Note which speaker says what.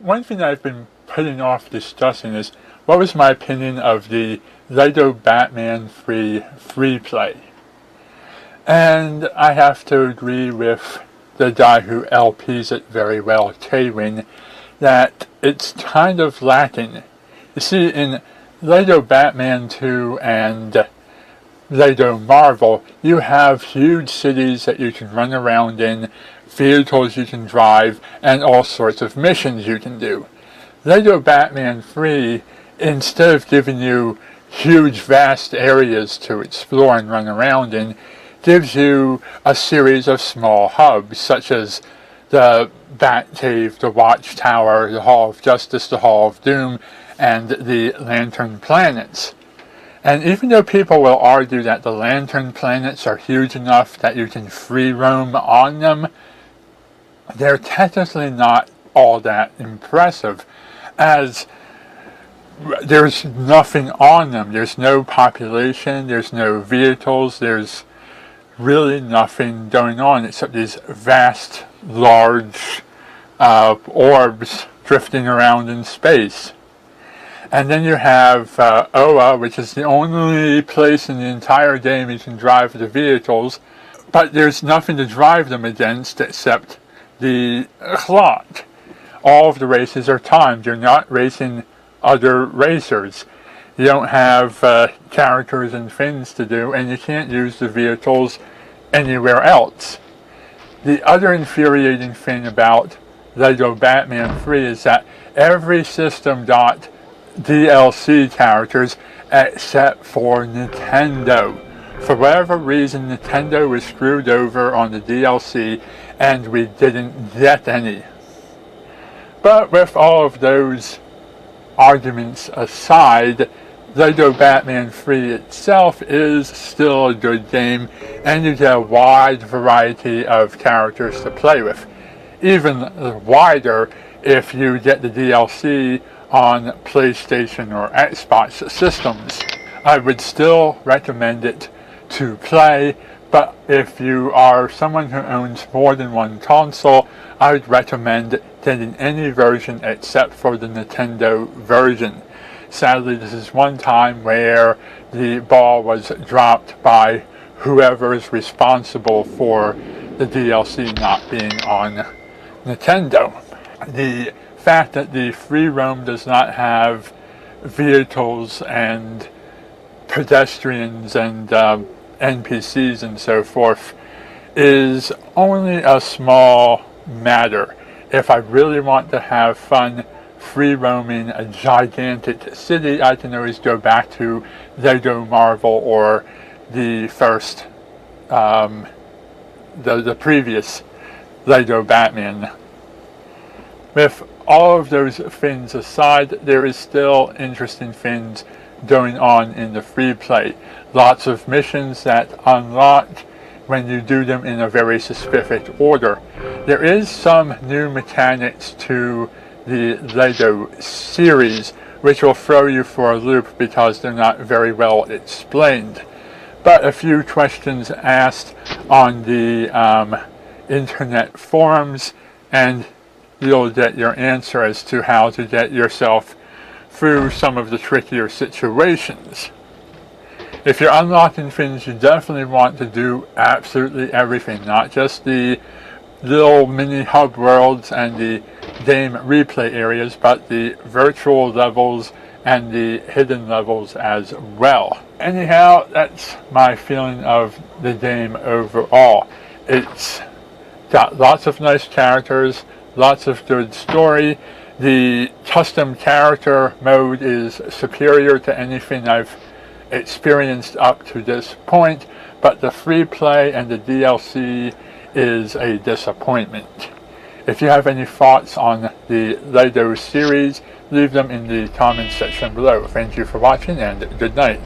Speaker 1: one thing I've been putting off discussing is what was my opinion of the Lego Batman Freeplay. And I have to agree with the guy who LPs it very well, K-Win, that it's kind of lacking. You see, in Lego Batman 2 and Lego Marvel, you have huge cities that you can run around in, vehicles you can drive, and all sorts of missions you can do. Lego Batman 3, instead of giving you huge vast areas to explore and run around in, gives you a series of small hubs, such as the Batcave, the Watchtower, the Hall of Justice, the Hall of Doom, and the Lantern Planets. And even though people will argue that the Lantern Planets are huge enough that you can free roam on them, they're technically not all that impressive, as there's nothing on them. There's no population, there's no vehicles, there's really nothing going on except these vast, large orbs drifting around in space. And then you have Oa, which is the only place in the entire game you can drive the vehicles, but there's nothing to drive them against except the clock. All of the races are timed. You're not racing other racers. You don't have characters and things to do, and you can't use the vehicles anywhere else. The other infuriating thing about Lego Batman 3 is that every system got DLC characters except for Nintendo. For whatever reason, Nintendo was screwed over on the DLC and we didn't get any. But with all of those arguments aside, Lego Batman 3 itself is still a good game, and you get a wide variety of characters to play with. Even wider if you get the DLC on PlayStation or Xbox systems. I would still recommend it to play, but if you are someone who owns more than one console, I would recommend getting any version except for the Nintendo version. Sadly, this is one time where the ball was dropped by whoever is responsible for the DLC not being on Nintendo. The fact that the free roam does not have vehicles and pedestrians and NPCs and so forth is only a small matter. If I really want to have fun free roaming a gigantic city, I can always go back to Lego Marvel or the first, the previous Lego Batman. With all of those things aside, there is still interesting things going on in the free play. Lots of missions that unlock when you do them in a very specific order. There is some new mechanics to the Lego series which will throw you for a loop because they're not very well explained. But a few questions asked on the internet forums, and you'll get your answer as to how to get yourself through some of the trickier situations. If you're unlocking things, you definitely want to do absolutely everything, not just the little mini hub worlds and the game replay areas, but the virtual levels and the hidden levels as well. Anyhow, that's my feeling of the game overall. It's got lots of nice characters, lots of good story. The custom character mode is superior to anything I've experienced up to this point, but the free play and the DLC is a disappointment. If you have any thoughts on the Lego series, leave them in the comments section below. Thank you for watching, and good night.